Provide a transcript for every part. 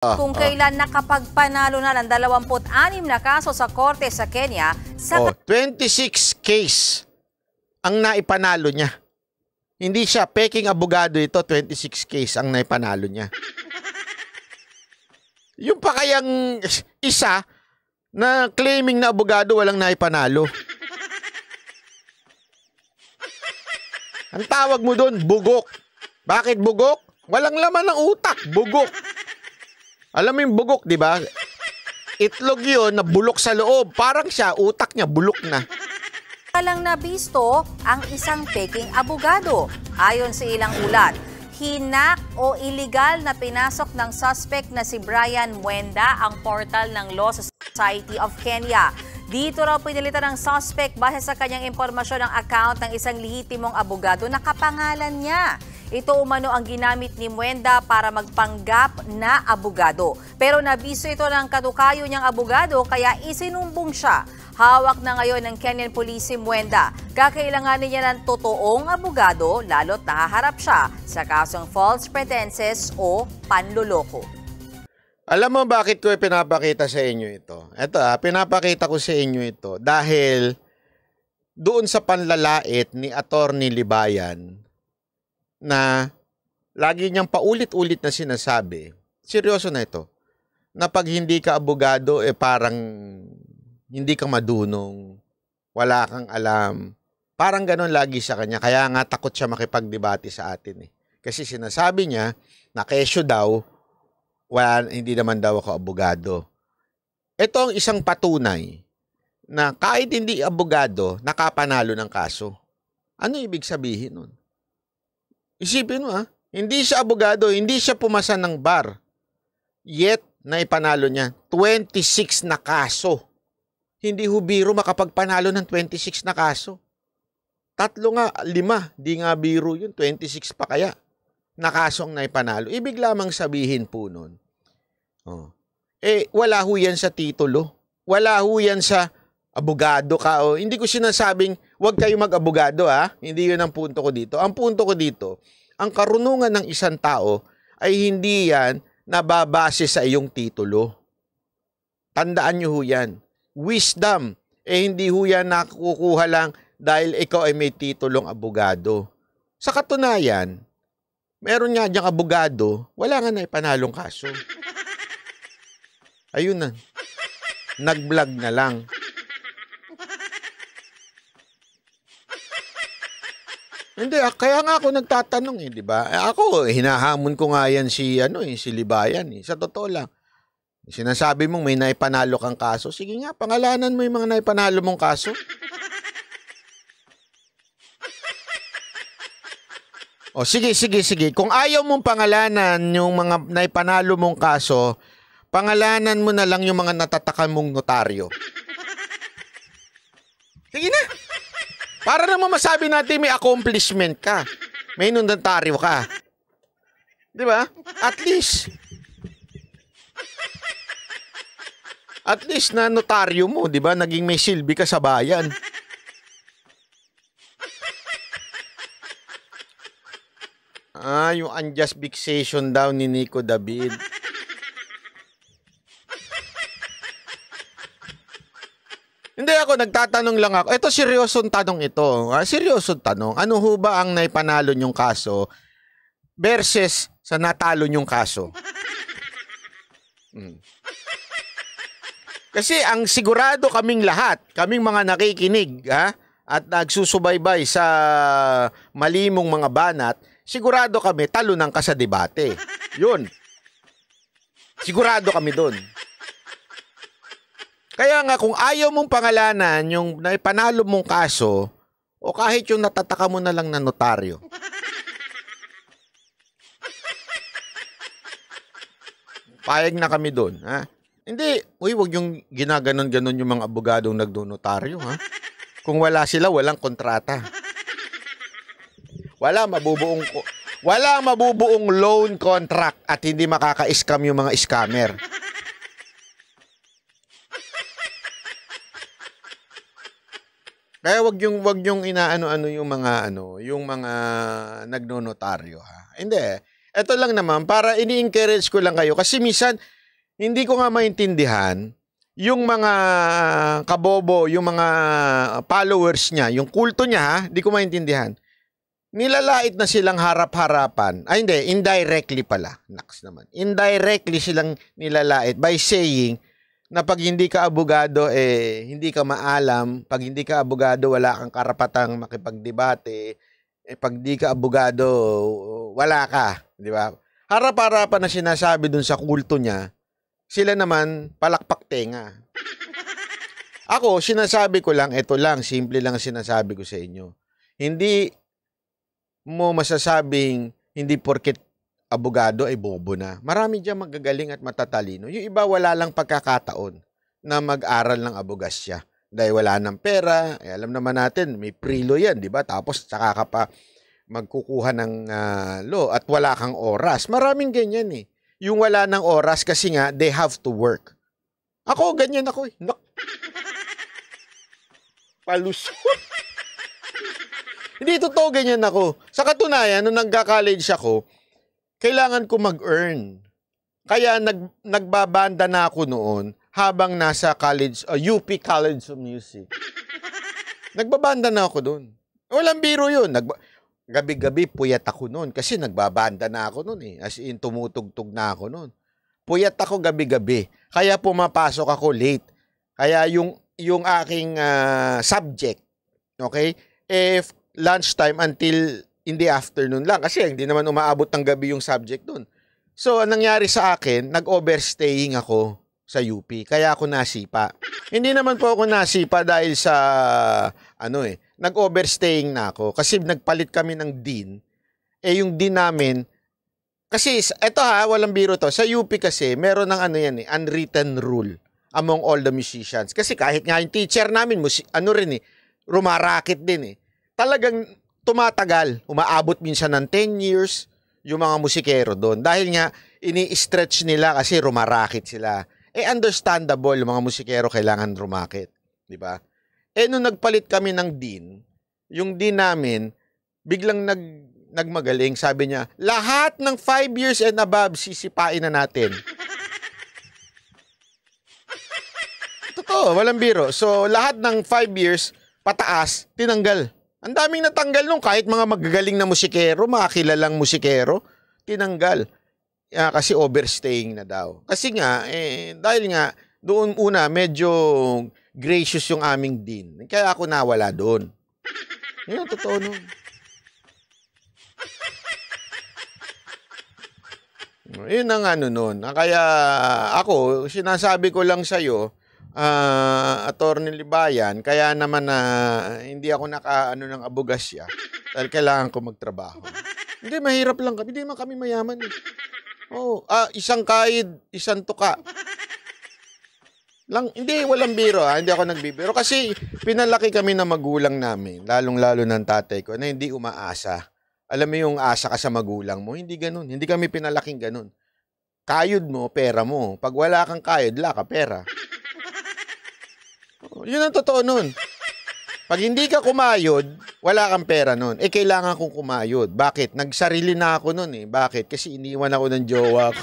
Kung kailan nakapagpanalo na ng 26 na kaso sa korte sa Kenya sa 26 case ang naipanalo niya. Hindi siya peking abogado ito, 26 case ang naipanalo niya. Yung pa kayang isa na claiming na abogado walang naipanalo. Ang tawag mo doon, bugok. Bakit bugok? Walang laman ng utak, bugok. Alam mo yung bugok, di ba? Itlog yun na bulok sa loob. Parang siya, utak niya, bulok na. lang nabisto ang isang peking abogado. Ayon sa ilang ulat, hinak o illegal na pinasok ng suspect na si Brian Mwenda ang portal ng Law Society of Kenya. Dito raw pinilitan ng suspect base sa kanyang impormasyon ng account ng isang lehitimong abogado na kapangalan niya. Ito umano ang ginamit ni Mwenda para magpanggap na abogado. Pero nabiso ito ng katukayo niyang abogado kaya isinumbong siya. Hawak na ngayon ng Kenyan Police si Mwenda. Kakailanganin niya ng totoong abogado lalo't nahaharap siya sa kasong false pretenses o panloloko. Alam mo bakit ko pinapakita sa inyo ito? Ito pinapakita ko sa inyo ito dahil doon sa panlalait ni Attorney Libayan na lagi niyang paulit-ulit na sinasabi, seryoso na ito, na pag hindi ka abogado, parang hindi ka madunong, wala kang alam. Parang ganon lagi sa kanya. Kaya nga takot siya makipagdebate sa atin. Kasi sinasabi niya na kesyo daw, hindi naman daw ako abogado. Ito ang isang patunay na kahit hindi abogado, nakapanalo ng kaso. Ano ibig sabihin nun? Isipin mo hindi siya abogado, hindi siya pumasa ng bar. Yet, naipanalo niya 26 na kaso. Hindi ho biro makapagpanalo ng 26 na kaso. 3 nga, 5, di nga biro yun, 26 pa kaya. Na kasong naipanalo. Ibig lamang sabihin po nun, wala ho yan sa titulo. Wala ho yan sa abogado ka. Hindi ko sinasabing, huwag kayo mag-abogado Hindi yun ang punto ko dito. Ang punto ko dito, ang karunungan ng isang tao ay hindi yan nababase sa iyong titulo. Tandaan nyo ho yan. Wisdom, hindi ho yan nakukuha lang dahil ikaw ay may titulong abogado. Sa katunayan, meron nga diyang abogado, wala nga na ipanalong kaso. Ayun na. Nag-vlog na lang. Hindi, kaya nga ako nagtatanong di ba? Ako, hinahamon ko nga yan si Libayan Sa totoo lang. Sinasabi mong may naipanalo kang kaso. Sige nga, pangalanan mo yung mga naipanalo mong kaso. Sige. Kung ayaw mong pangalanan yung mga naipanalo mong kaso, pangalanan mo na lang yung mga natatakan mong notaryo. Sige na. Para naman masabi natin may accomplishment ka. May notaryo ka. Di ba? At least na notaryo mo, di ba? Naging may silbi ka sa bayan. Yung unjust vexation daw ni Nico David. Hindi ako, nagtatanong lang ako. Ito, seryosong tanong ito. Seryosong tanong. Ano ho ba ang naipanalo nyong kaso versus sa natalo nyong kaso? Kasi ang sigurado kaming lahat, kaming mga nakikinig at nagsusubaybay sa malimong mga banat, sigurado kami talunan ka sa debate. Yun. Sigurado kami doon. Kaya nga kung ayaw mong pangalanan yung naipanalo mong kaso o kahit yung natataka mo na lang na notaryo. Payag na kami doon. Hindi, huwag yung ginaganon-ganon yung mga abogadong nagdonotaryo. Kung wala sila, walang kontrata. Wala mabubuong loan contract at hindi makaka-scam yung mga scammer. Kaya wag yung inaano-ano yung mga nagnonotaryo Hindi. Ito lang naman, para ini-encourage ko lang kayo. Kasi minsan, hindi ko nga maintindihan yung mga kabobo, yung mga followers niya, yung kulto niya, ha? Hindi ko maintindihan. Nilalait na silang harap-harapan. Ay, hindi. Indirectly pala. Naks naman. Indirectly silang nilalait by saying na pag hindi ka abogado, hindi ka maalam. Pag hindi ka abogado, wala kang karapatang makipagdebate. Pag di ka abogado, wala ka. Di ba? Harap-harapan na sinasabi dun sa kulto niya, sila naman palakpak tenga. Ako, sinasabi ko lang, ito lang, simple lang sinasabi ko sa inyo. Hindi mo masasabing hindi porket abogado ay bobo na. Marami dyan magagaling at matatalino. Yung iba wala lang pagkakataon na mag-aral ng abogasya. Dahil wala ng pera, alam naman natin, may prilo yan, di ba? Tapos saka ka pa magkukuha ng law at wala kang oras. Maraming ganyan eh. Yung wala ng oras kasi nga, they have to work. Ako, ganyan ako eh. Palusot. Hindi, totoo ganyan ako. Sa katunayan, nung nagka-college ako, kailangan ko mag-earn. Kaya nagbabanda na ako noon habang nasa college, UP College of Music. Nagbabanda na ako doon. Walang biro yun. Gabi-gabi puyat ako noon kasi nagbabanda na ako noon eh. As in, tumutugtog na ako noon. Puyat ako gabi-gabi. Kaya pumapasok ako late. Kaya yung aking subject, okay, if lunchtime until in the afternoon lang. Kasi hindi naman umaabot ng gabi yung subject doon. So, ang nangyari sa akin, nag-overstaying ako sa UP. Kaya ako nasipa. Hindi naman po ako nasipa dahil sa, nag-overstaying na ako. Kasi nagpalit kami ng dean. Yung dean namin, kasi, eto walang biro to. Sa UP kasi, meron ng unwritten rule among all the musicians. Kasi kahit nga yung teacher namin, rumarakit din eh. Talagang tumatagal. Umaabot minsan ng 10 years yung mga musikero doon. Dahil nga, ini-stretch nila kasi rumarakit sila. Understandable, yung mga musikero kailangan rumakit. Di ba? Nung nagpalit kami ng dean, yung dean namin, biglang nagmagaling. Sabi niya, lahat ng 5 years and above, sisipain na natin. Totoo, walang biro. So, lahat ng 5 years, pataas, tinanggal. Ang daming natanggal nung kahit mga magagaling na musikero, mga kilalang musikero, tinanggal. Kasi overstaying na daw. Kasi nga, dahil nga, doon una, medyo gracious yung aming dean. Kaya ako nawala doon. Yun, totoo nun. Yun ang nun. Kaya ako, sinasabi ko lang sa'yo, Attorney Libayan, kaya naman hindi ako ng abogasya dahil kailangan ko magtrabaho. Hindi, mahirap lang kami. Hindi naman kami mayaman eh. Isang kaid, isang tuka. Hindi, walang biro hindi ako nagbibiro. Kasi pinalaki kami ng magulang namin, lalong-lalo ng tatay ko, na hindi umaasa. Alam mo yung asa ka sa magulang mo, hindi ganun. Hindi kami pinalaking ganun. Kayod mo, pera mo. Pag wala kang kayod, wala ka pera. Yun ang totoo nun. Pag hindi ka kumayod, wala kang pera nun. Kailangan kong kumayod. Bakit? Nagsarili na ako nun eh. Bakit? Kasi iniwan ako ng jowa ko.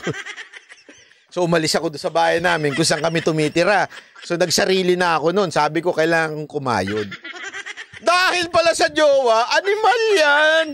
So, umalis ako doon sa bahay namin kung saan kami tumitira. So, nagsarili na ako nun. Sabi ko, kailangan kong kumayod. Dahil pala sa jowa, animal yan!